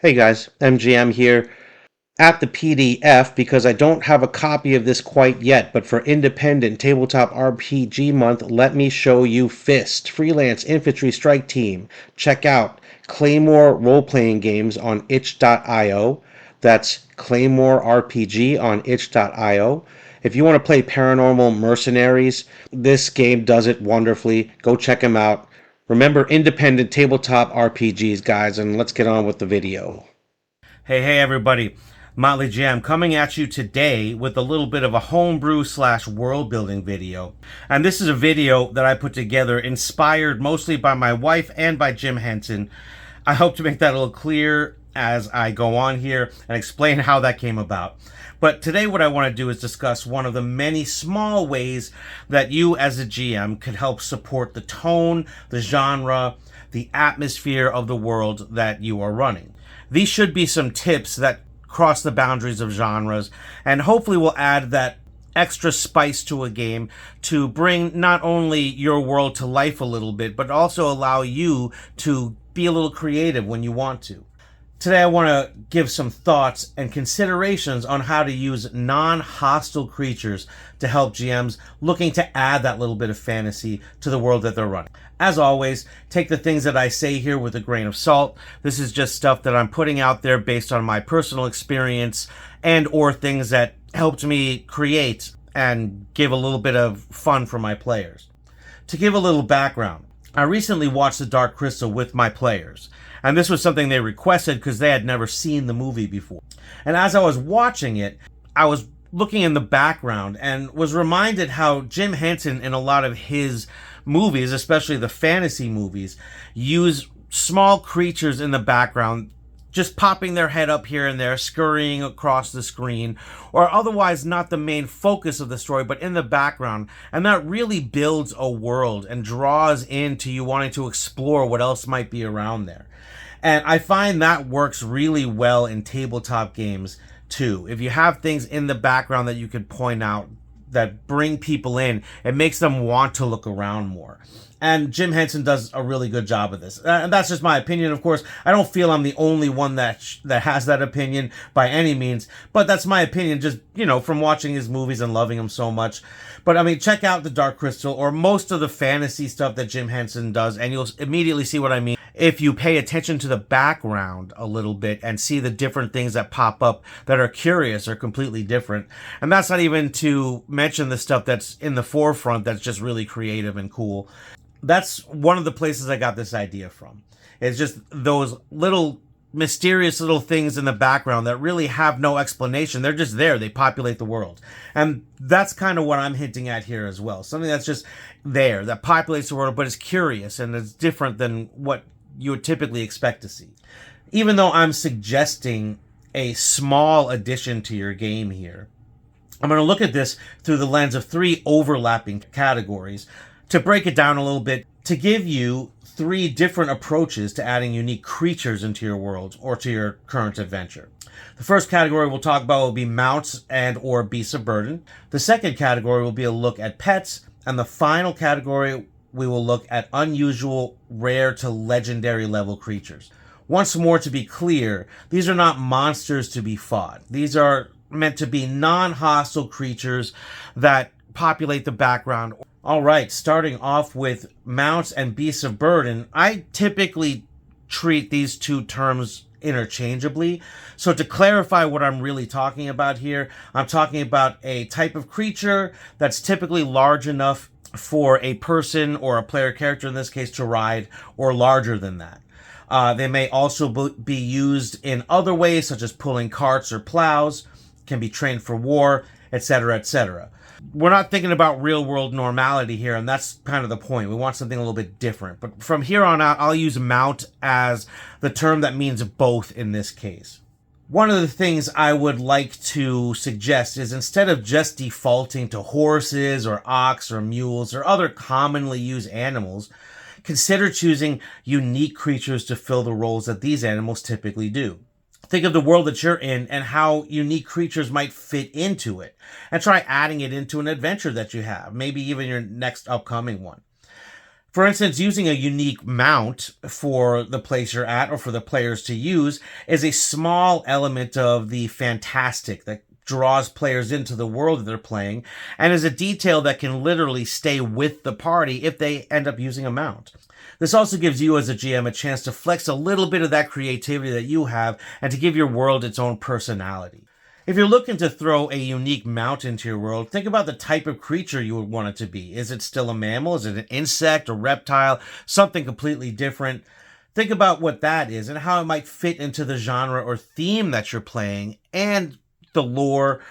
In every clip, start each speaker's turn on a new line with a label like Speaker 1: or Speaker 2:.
Speaker 1: Hey guys, MGM here at the PDF because I don't have a copy of this quite yet, but for Independent Tabletop RPG Month, let me show you Fist, Freelance Infantry Strike Team. Check out Claymore Role-Playing Games on itch.io. That's Claymore RPG on itch.io. If you want to play Paranormal Mercenaries, this game does it wonderfully. Go check them out. Remember independent tabletop RPGs, guys, and let's get on with the video.
Speaker 2: Hey everybody, Motley Jam coming at you today with a little bit of a homebrew slash world building video. And this is a video that I put together inspired mostly by my wife and by Jim Henson. I hope to make that a little clear as I go on here and explain how that came about. But today what I want to do is discuss one of the many small ways that you as a GM could help support the tone, the genre, the atmosphere of the world that you are running. These should be some tips that cross the boundaries of genres and hopefully will add that extra spice to a game to bring not only your world to life a little bit, but also allow you to be a little creative when you want to. Today I want to give some thoughts and considerations on how to use non-hostile creatures to help GMs looking to add that little bit of fantasy to the world that they're running. As always, take the things that I say here with a grain of salt. This is just stuff that I'm putting out there based on my personal experience and or things that helped me create and give a little bit of fun for my players. To give a little background, I recently watched The Dark Crystal with my players. And this was something they requested because they had never seen the movie before. And as I was watching it, I was looking in the background and was reminded how Jim Henson in a lot of his movies, especially the fantasy movies, use small creatures in the background just popping their head up here and there, scurrying across the screen, or otherwise not the main focus of the story, but in the background. And that really builds a world and draws into you wanting to explore what else might be around there. And I find that works really well in tabletop games too. If you have things in the background that you could point out that bring people in, it makes them want to look around more. And Jim Henson does a really good job of this. And that's just my opinion, of course. I don't feel I'm the only one that has that opinion by any means. But that's my opinion just, from watching his movies and loving him so much. But, check out The Dark Crystal or most of the fantasy stuff that Jim Henson does, and you'll immediately see what I mean if you pay attention to the background a little bit and see the different things that pop up that are curious or completely different. And that's not even to mention the stuff that's in the forefront that's just really creative and cool. That's one of the places I got this idea from. It's just those little mysterious little things in the background that really have no explanation. They're just there. They populate the world. And that's kind of what I'm hinting at here as well. Something that's just there, that populates the world, but is curious and it's different than what you would typically expect to see. Even though I'm suggesting a small addition to your game here, I'm going to look at this through the lens of three overlapping categories to break it down a little bit, to give you three different approaches to adding unique creatures into your world or to your current adventure. The first category we'll talk about will be mounts and or beasts of burden. The second category will be a look at pets. And the final category, we will look at unusual, rare to legendary level creatures. Once more, to be clear, these are not monsters to be fought. These are meant to be non-hostile creatures that populate the background. All right, starting off with mounts and beasts of burden, I typically treat these two terms interchangeably. So to clarify what I'm really talking about here, I'm talking about a type of creature that's typically large enough for a person or a player character, in this case, to ride, or larger than that. They may also be used in other ways, such as pulling carts or plows, can be trained for war, etc., etc. We're not thinking about real world normality here, and that's kind of the point. We want something a little bit different. But from here on out, I'll use mount as the term that means both in this case. One of the things I would like to suggest is instead of just defaulting to horses or ox or mules or other commonly used animals, consider choosing unique creatures to fill the roles that these animals typically do. Think of the world that you're in and how unique creatures might fit into it. And try adding it into an adventure that you have, maybe even your next upcoming one. For instance, using a unique mount for the place you're at or for the players to use is a small element of the fantastic that draws players into the world that they're playing, and is a detail that can literally stay with the party if they end up using a mount. This also gives you as a GM a chance to flex a little bit of that creativity that you have and to give your world its own personality. If you're looking to throw a unique mount into your world, think about the type of creature you would want it to be. Is it still a mammal? Is it an insect, a reptile, something completely different? Think about what that is and how it might fit into the genre or theme that you're playing and the lore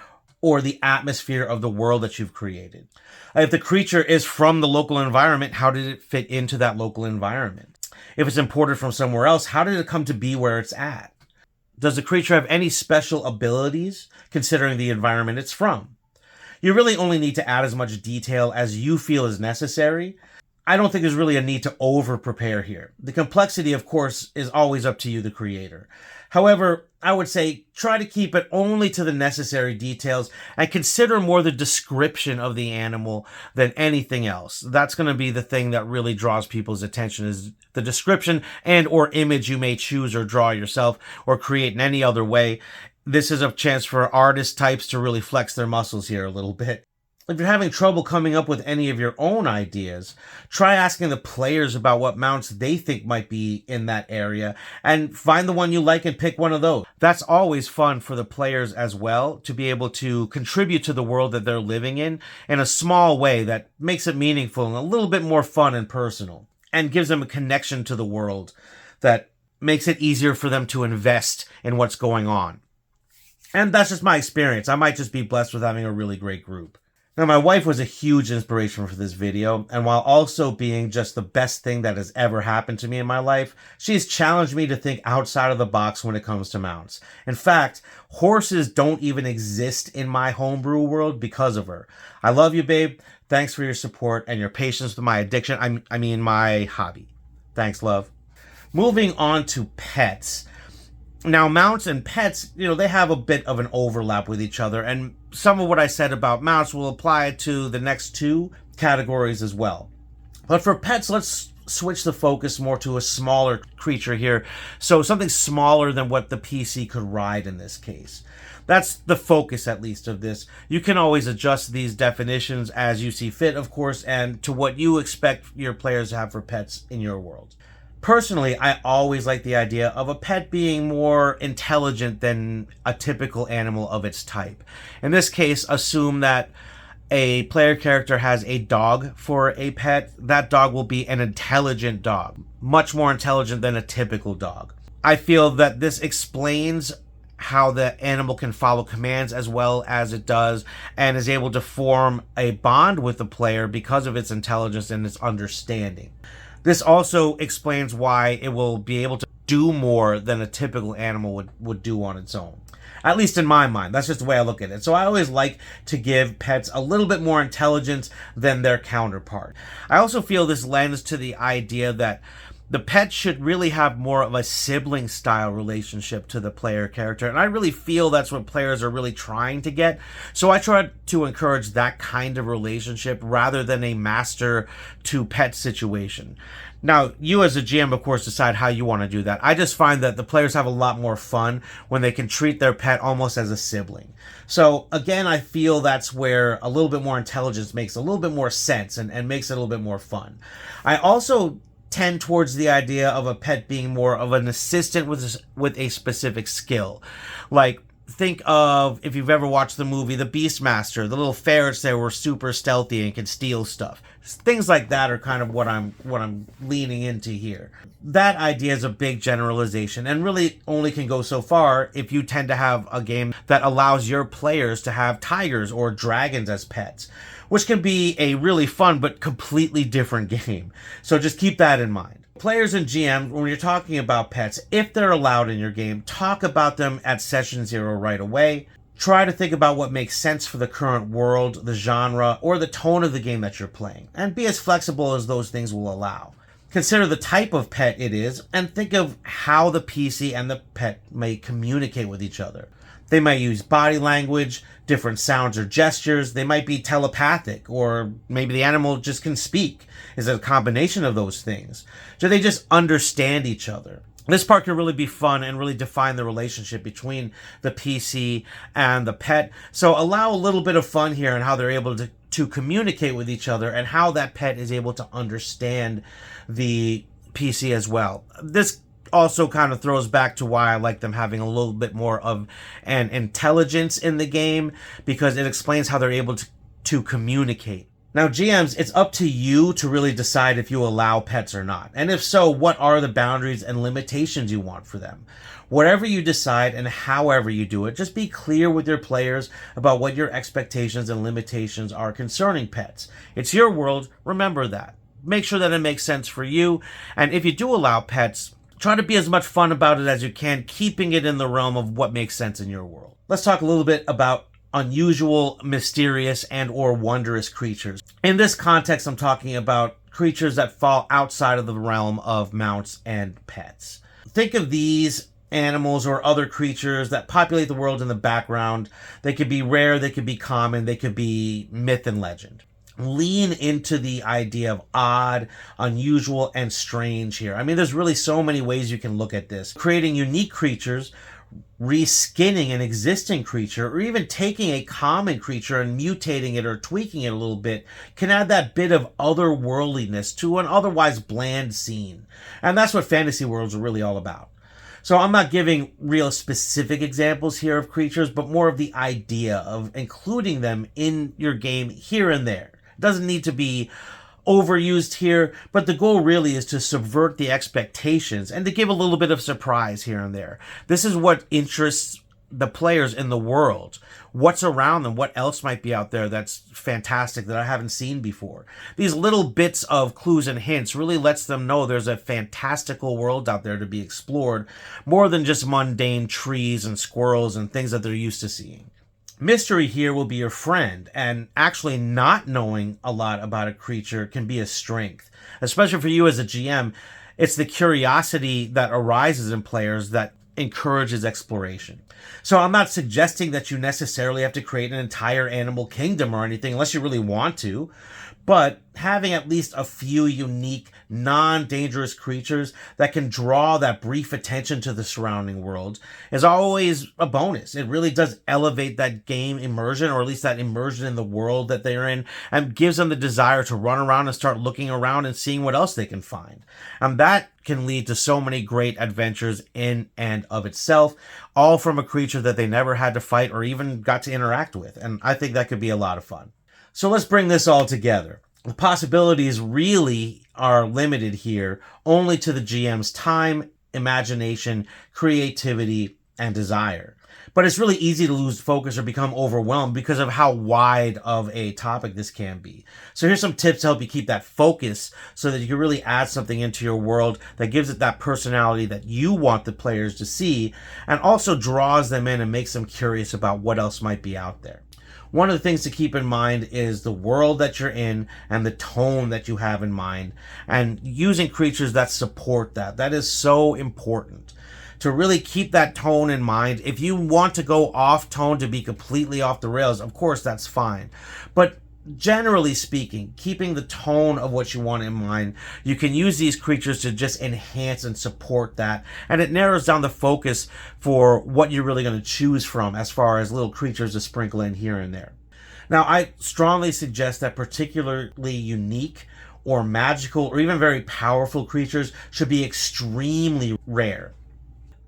Speaker 2: or the atmosphere of the world that you've created. If the creature is from the local environment, how did it fit into that local environment? If it's imported from somewhere else, how did it come to be where it's at? Does the creature have any special abilities considering the environment it's from? You really only need to add as much detail as you feel is necessary. I don't think there's really a need to over-prepare here. The complexity, of course, is always up to you, the creator. However, I would say try to keep it only to the necessary details and consider more the description of the animal than anything else. That's going to be the thing that really draws people's attention, is the description and or image you may choose or draw yourself or create in any other way. This is a chance for artist types to really flex their muscles here a little bit. If you're having trouble coming up with any of your own ideas, try asking the players about what mounts they think might be in that area and find the one you like and pick one of those. That's always fun for the players as well, to be able to contribute to the world that they're living in a small way that makes it meaningful and a little bit more fun and personal, and gives them a connection to the world that makes it easier for them to invest in what's going on. And that's just my experience. I might just be blessed with having a really great group. Now, my wife was a huge inspiration for this video, and while also being just the best thing that has ever happened to me in my life, she's challenged me to think outside of the box when it comes to mounts. In fact, horses don't even exist in my homebrew world because of her. I love you, babe. Thanks for your support and your patience with my addiction. I mean, my hobby. Thanks, love. Moving on to pets. Now, mounts and pets, they have a bit of an overlap with each other, and some of what I said about mounts will apply to the next two categories as well. But for pets, let's switch the focus more to a smaller creature here. So something smaller than what the PC could ride in this case. That's the focus, at least, of this. You can always adjust these definitions as you see fit, of course, and to what you expect your players to have for pets in your world. Personally, I always like the idea of a pet being more intelligent than a typical animal of its type. In this case, assume that a player character has a dog for a pet. That dog will be an intelligent dog, much more intelligent than a typical dog. I feel that this explains how the animal can follow commands as well as it does, and is able to form a bond with the player because of its intelligence and its understanding. This also explains why it will be able to do more than a typical animal would do on its own. At least in my mind. That's just the way I look at it. So I always like to give pets a little bit more intelligence than their counterpart. I also feel this lends to the idea that the pet should really have more of a sibling style relationship to the player character, and I really feel that's what players are really trying to get. So I try to encourage that kind of relationship rather than a master to pet situation. Now, you as a GM, of course, decide how you want to do that. I just find that the players have a lot more fun when they can treat their pet almost as a sibling. So again, I feel that's where a little bit more intelligence makes a little bit more sense and makes it a little bit more fun. I also tend towards the idea of a pet being more of an assistant with a specific skill. Like, think of, if you've ever watched the movie The Beastmaster, the little ferrets there were super stealthy and can steal stuff. Things like that are kind of what I'm leaning into here. That idea is a big generalization and really only can go so far if you tend to have a game that allows your players to have tigers or dragons as pets, which can be a really fun but completely different game. So just keep that in mind. Players and GMs, when you're talking about pets, if they're allowed in your game, talk about them at session 0 right away. Try to think about what makes sense for the current world, the genre, or the tone of the game that you're playing, and be as flexible as those things will allow. Consider the type of pet it is, and think of how the PC and the pet may communicate with each other. They might use body language, different sounds or gestures. They might be telepathic, or maybe the animal just can speak. Is it a combination of those things? Do they just understand each other? This part can really be fun and really define the relationship between the PC and the pet. So allow a little bit of fun here in how they're able to communicate with each other and how that pet is able to understand the PC as well. This also kind of throws back to why I like them having a little bit more of an intelligence in the game, because it explains how they're able to communicate. Now, GMs, it's up to you to really decide if you allow pets or not. And if so, what are the boundaries and limitations you want for them? Whatever you decide and however you do it, just be clear with your players about what your expectations and limitations are concerning pets. It's your world, remember that. Make sure that it makes sense for you. And if you do allow pets, try to be as much fun about it as you can, keeping it in the realm of what makes sense in your world. Let's talk a little bit about unusual, mysterious, and or wondrous creatures. In this context, I'm talking about creatures that fall outside of the realm of mounts and pets. Think of these animals or other creatures that populate the world in the background. They could be rare, they could be common, they could be myth and legend. Lean into the idea of odd, unusual, and strange here. I mean, there's really so many ways you can look at this. Creating unique creatures, reskinning an existing creature, or even taking a common creature and mutating it or tweaking it a little bit can add that bit of otherworldliness to an otherwise bland scene. And that's what fantasy worlds are really all about. So I'm not giving real specific examples here of creatures, but more of the idea of including them in your game here and there. It doesn't need to be overused here, but the goal really is to subvert the expectations and to give a little bit of surprise here and there. This is what interests the players in the world. What's around them? What else might be out there that's fantastic that I haven't seen before? These little bits of clues and hints really lets them know there's a fantastical world out there to be explored, more than just mundane trees and squirrels and things that they're used to seeing. Mystery here will be your friend, and actually not knowing a lot about a creature can be a strength. Especially for you as a GM, it's the curiosity that arises in players that encourages exploration. So I'm not suggesting that you necessarily have to create an entire animal kingdom or anything unless you really want to, but having at least a few unique, non-dangerous creatures that can draw that brief attention to the surrounding world is always a bonus. It really does elevate that game immersion, or at least that immersion in the world that they're in, and gives them the desire to run around and start looking around and seeing what else they can find. And that can lead to so many great adventures in and of itself, all from a creature that they never had to fight or even got to interact with. And I think that could be a lot of fun. So let's bring this all together. The possibilities really are limited here only to the GM's time, imagination, creativity, and desire. But it's really easy to lose focus or become overwhelmed because of how wide of a topic this can be. So here's some tips to help you keep that focus so that you can really add something into your world that gives it that personality that you want the players to see, and also draws them in and makes them curious about what else might be out there. One of the things to keep in mind is the world that you're in and the tone that you have in mind, and using creatures that support that. That is so important to really keep that tone in mind. If you want to go off tone, to be completely off the rails, of course, that's fine. But generally speaking, keeping the tone of what you want in mind, you can use these creatures to just enhance and support that. And it narrows down the focus for what you're really going to choose from as far as little creatures to sprinkle in here and there. Now, I strongly suggest that particularly unique or magical or even very powerful creatures should be extremely rare.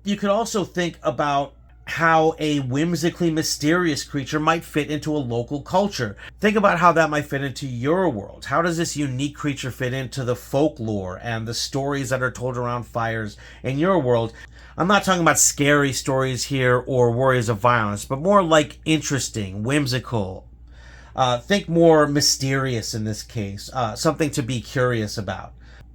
Speaker 2: You could also think about how a whimsically mysterious creature might fit into a local culture. Think about how that might fit into your world. How does this unique creature fit into the folklore and the stories that are told around fires in your world? I'm not talking about scary stories here or warriors of violence, but more like interesting, whimsical. Think more mysterious in this case, something to be curious about.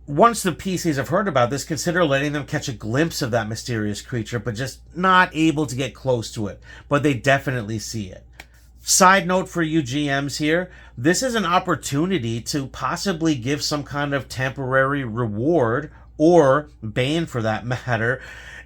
Speaker 2: Once the PCs have heard about this, consider letting them catch a glimpse of that mysterious creature, but just not able to get close to it. But they definitely see it. Side note for you GMs here, this is an opportunity to possibly give some kind of temporary reward, or bane for that matter,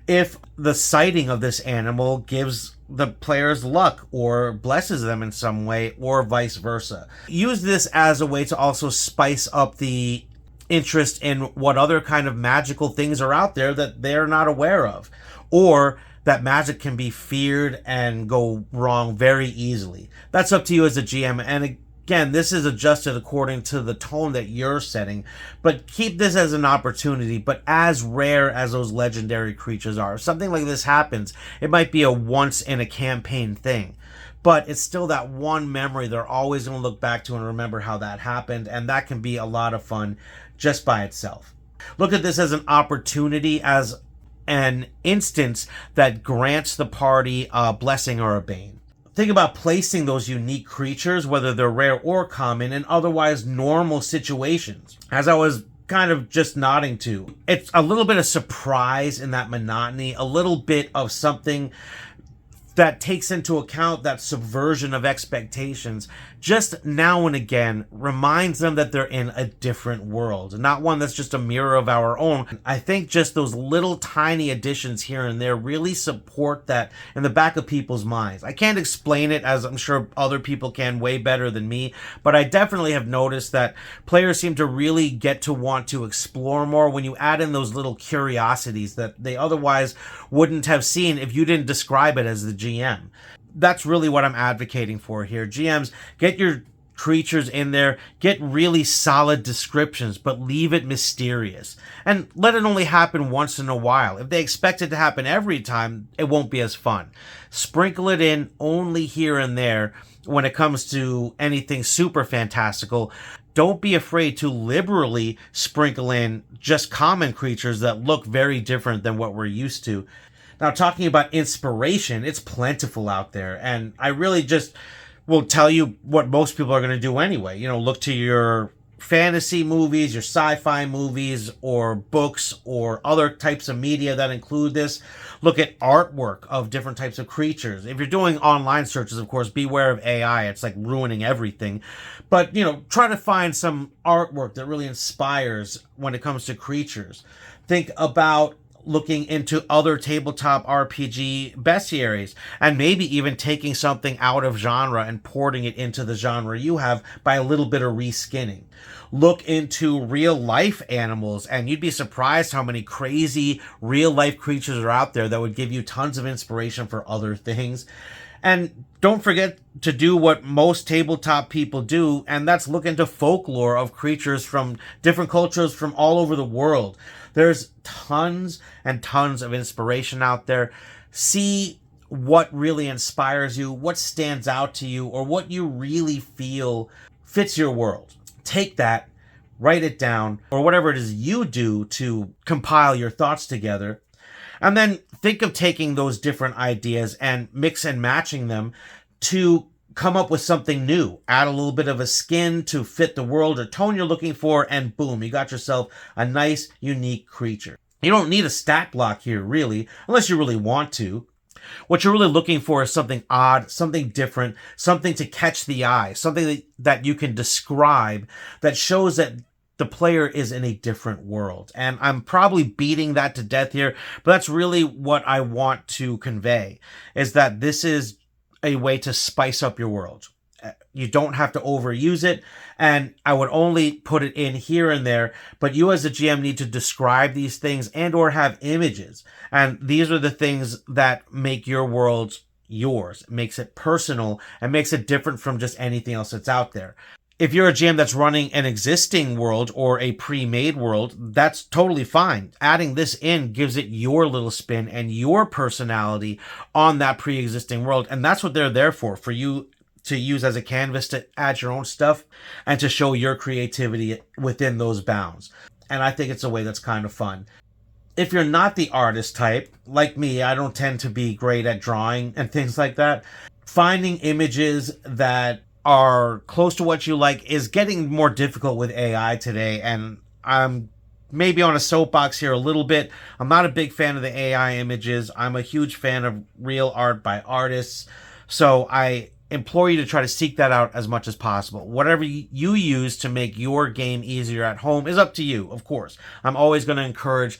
Speaker 2: if the sighting of this animal gives the player's luck or blesses them in some way, or vice versa. Use this as a way to also spice up the interest in what other kind of magical things are out there that they're not aware of, or that magic can be feared and go wrong very easily. That's up to you as a GM. And again, this is adjusted according to the tone that you're setting, but keep this as an opportunity. But as rare as those legendary creatures are, if something like this happens, it might be a once in a campaign thing, but it's still that one memory they're always going to look back to and remember how that happened, and that can be a lot of fun just by itself. Look at this as an opportunity, as an instance that grants the party a blessing or a bane. Think about placing those unique creatures, whether they're rare or common, in otherwise normal situations. As I was kind of just nodding to, it's a little bit of surprise in that monotony, a little bit of something that takes into account that subversion of expectations, just now and again reminds them that they're in a different world, not one that's just a mirror of our own. I think just those little tiny additions here and there really support that in the back of people's minds. I can't explain it, as I'm sure other people can way better than me, but I definitely have noticed that players seem to really get to want to explore more when you add in those little curiosities that they otherwise wouldn't have seen if you didn't describe it as the GM. That's really what I'm advocating for here. GMs, get your creatures in there, get really solid descriptions, but leave it mysterious. And let it only happen once in a while. If they expect it to happen every time, it won't be as fun. Sprinkle it in only here and there when it comes to anything super fantastical. Don't be afraid to liberally sprinkle in just common creatures that look very different than what we're used to. Now, talking about inspiration, it's plentiful out there, and I really just will tell you what most people are going to do anyway. You know, look to your fantasy movies, your sci-fi movies, or books, or other types of media that include this. Look at artwork of different types of creatures. If you're doing online searches, of course, beware of AI. It's like ruining everything. But, you know, try to find some artwork that really inspires when it comes to creatures. Think about looking into other tabletop RPG bestiaries, and maybe even taking something out of genre and porting it into the genre you have by a little bit of reskinning. Look into real life animals, and you'd be surprised how many crazy real life creatures are out there that would give you tons of inspiration for other things. And don't forget to do what most tabletop people do, and that's look into folklore of creatures from different cultures from all over the world. There's tons and tons of inspiration out there. See what really inspires you, what stands out to you, or what you really feel fits your world. Take that, write it down, or whatever it is you do to compile your thoughts together. And then think of taking those different ideas and mix and matching them to come up with something new. Add a little bit of a skin to fit the world or tone you're looking for, and boom, you got yourself a nice, unique creature. You don't need a stat block here, really, unless you really want to. What you're really looking for is something odd, something different, something to catch the eye, something that you can describe that shows that the player is in a different world. And I'm probably beating that to death here, but that's really what I want to convey, is that this is a way to spice up your world. You don't have to overuse it, and I would only put it in here and there, but you as a GM need to describe these things and or have images. And these are the things that make your world yours. It makes it personal and makes it different from just anything else that's out there. If you're a GM that's running an existing world or a pre-made world, that's totally fine. Adding this in gives it your little spin and your personality on that pre-existing world. And that's what they're there for you to use as a canvas to add your own stuff and to show your creativity within those bounds. And I think it's a way that's kind of fun. If you're not the artist type, like me, I don't tend to be great at drawing and things like that. Finding images that are close to what you like is getting more difficult with AI today, and I'm maybe on a soapbox here a little bit. I'm not a big fan of the AI images. I'm a huge fan of real art by artists, so I implore you to try to seek that out as much as possible. Whatever you use to make your game easier at home is up to you, of course. I'm always going to encourage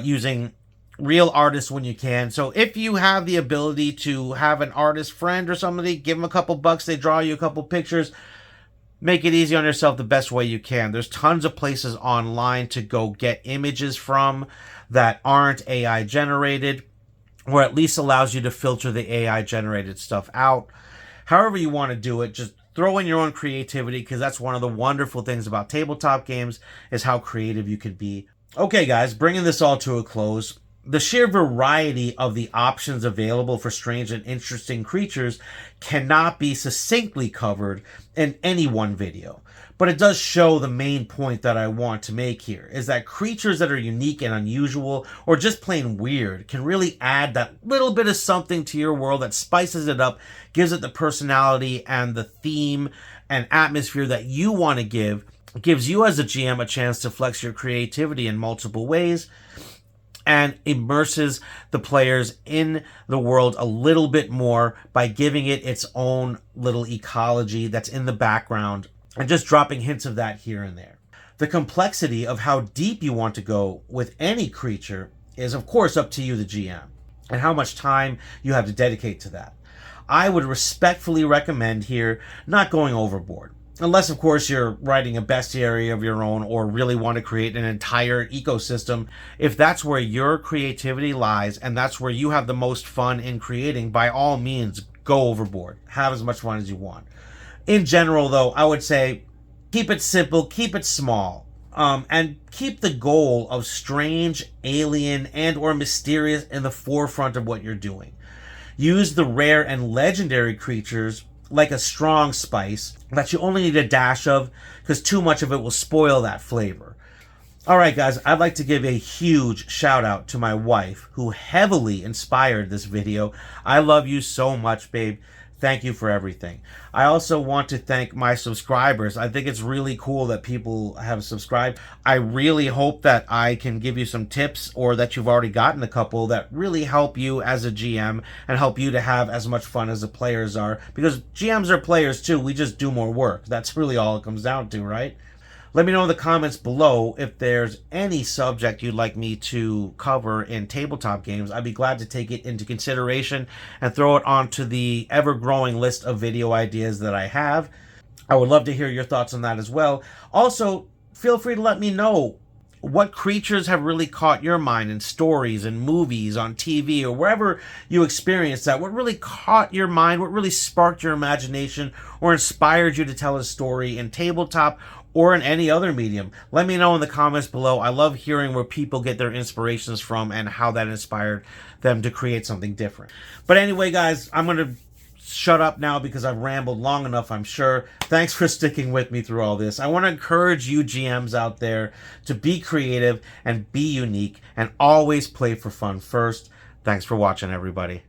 Speaker 2: using real artists when you can. So if you have the ability to have an artist friend or somebody, give them a couple bucks, they draw you a couple pictures. Make it easy on yourself the best way you can. There's tons of places online to go get images from that aren't AI generated, or at least allows you to filter the AI generated stuff out. However you want to do it, just throw in your own creativity, because that's one of the wonderful things about tabletop games, is how creative you can be. Okay, guys, bringing this all to a close. The sheer variety of the options available for strange and interesting creatures cannot be succinctly covered in any one video. But it does show the main point that I want to make here, is that creatures that are unique and unusual, or just plain weird, can really add that little bit of something to your world that spices it up, gives it the personality and the theme and atmosphere that you want to give. It gives you as a GM a chance to flex your creativity in multiple ways, and immerses the players in the world a little bit more by giving it its own little ecology that's in the background, and just dropping hints of that here and there. The complexity of how deep you want to go with any creature is, of course, up to you, the GM, and how much time you have to dedicate to that. I would respectfully recommend here not going overboard. Unless, of course, you're writing a bestiary of your own or really want to create an entire ecosystem. If that's where your creativity lies and that's where you have the most fun in creating, by all means, go overboard. Have as much fun as you want. In general, though, I would say keep it simple, keep it small, and keep the goal of strange, alien, and or mysterious in the forefront of what you're doing. Use the rare and legendary creatures like a strong spice that you only need a dash of, because too much of it will spoil that flavor. Alright guys, I'd like to give a huge shout out to my wife, who heavily inspired this video. I love you so much, babe. Thank you for everything. I also want to thank my subscribers. I think it's really cool that people have subscribed. I really hope that I can give you some tips, or that you've already gotten a couple, that really help you as a GM and help you to have as much fun as the players are. Because GMs are players too, we just do more work. That's really all it comes down to, right? Let me know in the comments below if there's any subject you'd like me to cover in tabletop games. I'd be glad to take it into consideration and throw it onto the ever-growing list of video ideas that I have. I would love to hear your thoughts on that as well. Also, feel free to let me know what creatures have really caught your mind in stories and movies, on TV, or wherever you experience that. What really caught your mind, what really sparked your imagination or inspired you to tell a story in tabletop or in any other medium. Let me know in the comments below. I love hearing where people get their inspirations from and how that inspired them to create something different. But anyway, guys, I'm going to shut up now because I've rambled long enough, I'm sure. Thanks for sticking with me through all this. I want to encourage you GMs out there to be creative and be unique and always play for fun first. Thanks for watching, everybody.